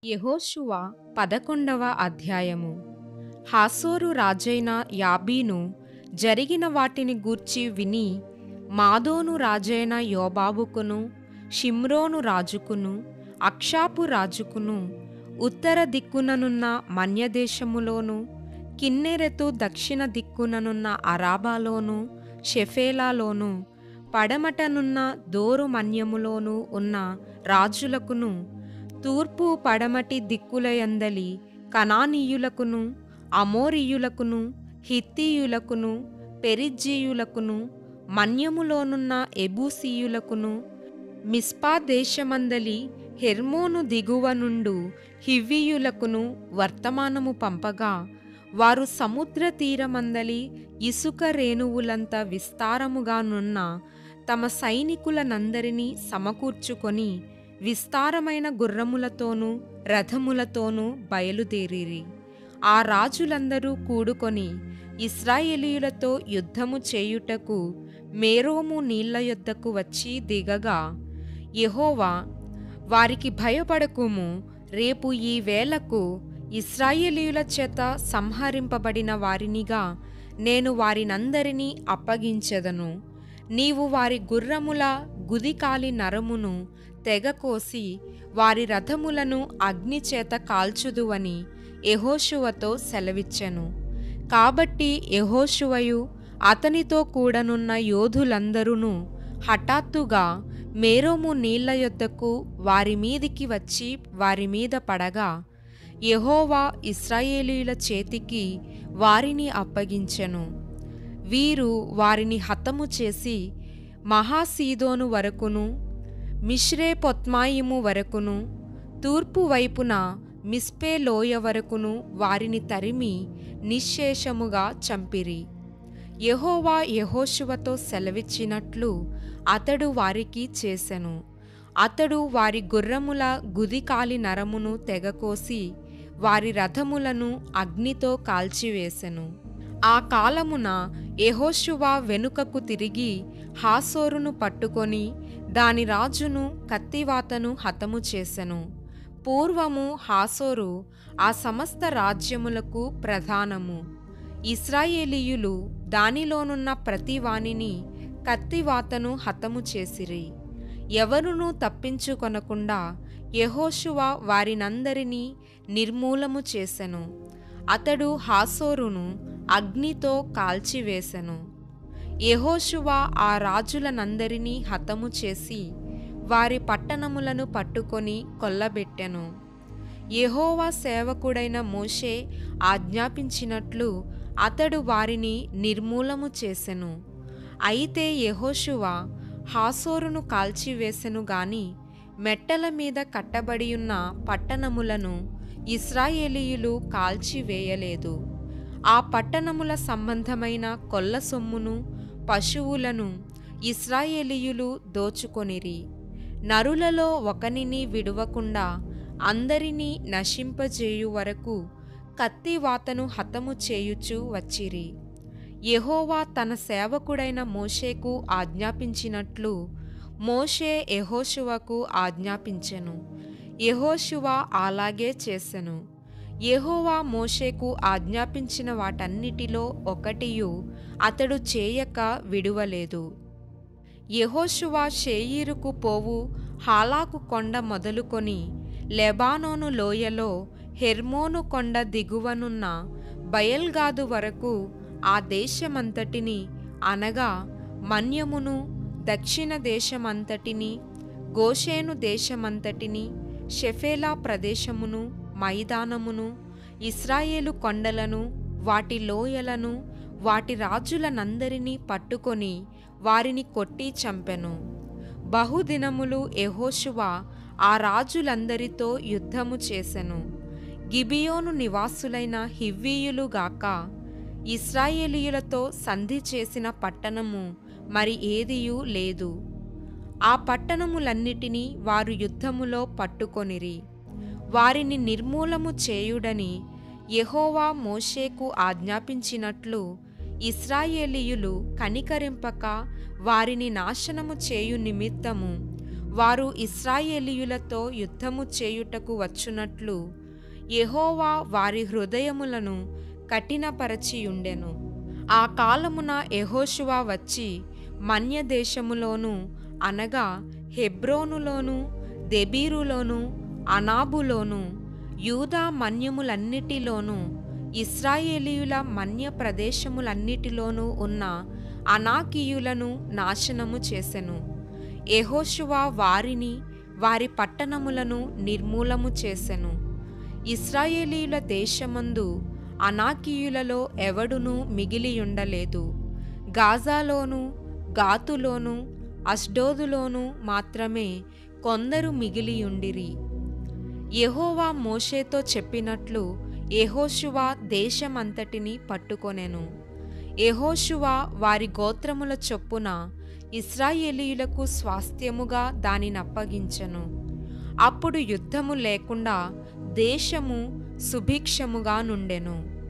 యెహోషువ 11వ అధ్యాయము. హాసోరు రాజైన యాబీను జరిగిన వాటిని గూర్చి విని మాదోను రాజైన యోబాబుకును షిమ్రోను రాజుకును అక్షాపు రాజుకును ఉత్తర దిక్కుననున్న మన్యదేశములోను కిన్నెరెతు దక్షిణ దిక్కుననున్న అరాబాలోను షెఫేలాలోను పడమటనున్న దోరు మన్యములోను ఉన్న రాజులకును తూర్పు పడమటి దిక్కులయందలి కనానీయులకును అమోరీయులకును హిత్తీయులకును పెరిజ్జీయులకును మన్యములోనున్న ఎబూసీయులకును మిస్పా దేశమందలి హెర్మోను దిగువ నుండు హివ్వీయులకును వర్తమానము పంపగా వారు సముద్ర తీరమందలి ఇసుక రేణువులంత విస్తారముగానున్న తమ సైనికులనందరినీ సమకూర్చుకొని విస్తారమైన గుర్రములతోనూ రథములతోనూ బయలుదేరిరి. ఆ రాజులందరూ కూడుకొని ఇశ్రాయేలీయులతో యుద్ధము చేయుటకు మేరోము నీళ్ల యొద్దకు వచ్చి దిగగా, యెహోవా, వారికి భయపడకుము, రేపు ఈ వేళకు ఇశ్రాయేలీయుల చేత సంహరింపబడిన వారినిగా నేను వారినందరినీ అప్పగించెదను. నీవు వారి గుర్రముల గుదికాలి నరమును తెగకోసి వారి రథములను అగ్నిచేత కాల్చుదువని యెహోషువతో సెలవిచ్చెను. కాబట్టి యెహోషువయు అతనితో కూడనున్న యోధులందరూను హఠాత్తుగా మేరోము నీళ్ల యొద్దకు వారి మీదికి వచ్చి వారి మీద పడగా, యెహోవా ఇశ్రాయేలీయుల చేతికి వారిని అప్పగించెను. వీరు వారిని హతము చేసి మహాసీదోను వరకును మిశ్రేపొత్మాయిము వరకును తూర్పు వైపున మిస్పే లోయ వరకును వారిని తరిమి నిశ్శేషముగా చంపిరి. యెహోవా యెహోషువతో సెలవిచ్చినట్లు అతడు వారికి చేసెను. అతడు వారి గుర్రముల గుదికాలి నరమును తెగకోసి వారి రథములను అగ్నితో కాల్చివేసెను. ఆ కాలమున యెహోషువ వెనుకకు తిరిగి హాసోరును పట్టుకొని దాని రాజును కత్తివాతను హతము చేసెను. పూర్వము హాసోరు ఆ సమస్త రాజ్యములకు ప్రధానము. ఇశ్రాయేలీయులు దానిలోనున్న ప్రతి వానిని కత్తివాతను హతము చేసిరి. ఎవరునూ తప్పించుకొనకుండా యెహోషువ వారినందరినీ నిర్మూలము చేసెను. అతడు హాసోరును అగ్నితో కాల్చివేసెను. యెహోషువ ఆ రాజులనందరినీ హతము చేసి వారి పట్టణములను పట్టుకొని కొల్లబెట్టెను. యెహోవా సేవకుడైన మోషే ఆజ్ఞాపించినట్లు అతడు వారిని నిర్మూలము చేసెను. అయితే యెహోషువ హాసోరును కాల్చివేసెను గాని మెట్టల మీద కట్టబడియున్న పట్టణములను ఇశ్రాయేలీయులు కాల్చివేయలేదు. ఆ పట్టణముల సంబంధమైన కొల్ల సొమ్మును పశువులను ఇశ్రాయేలీయులు దోచుకొనిరి. నరులలో ఒకనిని విడువకుండా అందరినీ నశింపజేయు వరకు కత్తివాతను హతము చేయుచూ వచ్చిరి. యెహోవా తన సేవకుడైన మోషేకు ఆజ్ఞాపించినట్లు మోషే యెహోషువకు ఆజ్ఞాపించెను. యెహోషువ అలాగే చేసెను. యెహోవా మోషేకు ఆజ్ఞాపించిన వాటన్నిటిలో ఒకటియు అతడు చేయక విడువలేదు. యెహోషువ షేయీరుకు పోవు హాలాకు కొండ మొదలుకొని లెబానోను లోయలో హెర్మోను కొండ దిగువనున్న బయల్గాదు వరకు ఆ దేశమంతటిని, అనగా మన్యమును, దక్షిణ దేశమంతటిని, గోషేను దేశమంతటిని, షెఫేలా ప్రదేశమును, మైదానమును, ఇశ్రాయేలు కొండలను, వాటి లోయలను, వాటి రాజులనందరినీ పట్టుకొని వారిని కొట్టి చంపెను. బహుదినములు యెహోషువ ఆ రాజులందరితో యుద్ధము చేసెను. గిబియోను నివాసులైన హివ్వీయులు గాక ఇశ్రాయేలీయులతో సంధి చేసిన పట్టణము మరి ఏదియూ లేదు. ఆ పట్టణములన్నిటినీ వారు యుద్ధములో పట్టుకొనిరి. వారిని నిర్మూలము చేయుడని యెహోవా మోషేకు ఆజ్ఞాపించినట్లు ఇశ్రాయేలీయులు కనికరింపక వారిని నాశనము చేయు నిమిత్తము వారు ఇశ్రాయేలీయులతో యుద్ధము చేయుటకు వచ్చునట్లు యెహోవా వారి హృదయములను కఠినపరచియుండెను. ఆ కాలమున యెహోషువ వచ్చి మన్యదేశములోను అనగా హెబ్రోనులోను, దెబీరులోను, అనాబులోను, యూదా మన్యములన్నిటిలోనూ, ఇశ్రాయేలీయుల మన్య ప్రదేశములన్నిటిలోనూ ఉన్న అనాకీయులను నాశనము చేసెను. యెహోషువ వారిని, వారి పట్టణములను నిర్మూలము చేసెను. ఇశ్రాయేలీయుల దేశమందు అనాకీయులలో ఎవడునూ మిగిలియుండలేదు. గాజాలోను, గాతులోను, అష్డోదులోను మాత్రమే కొందరు మిగిలియుండిరి. యెహోవా మోషేతో చెప్పినట్లు యెహోషువ దేశమంతటిని పట్టుకొనెను. యెహోషువ వారి గోత్రముల చొప్పున ఇశ్రాయేలీయులకు స్వాస్థ్యముగా దానినప్పగించెను. అప్పుడు యుద్ధము లేకుండా దేశము సుభిక్షముగా నుండెను.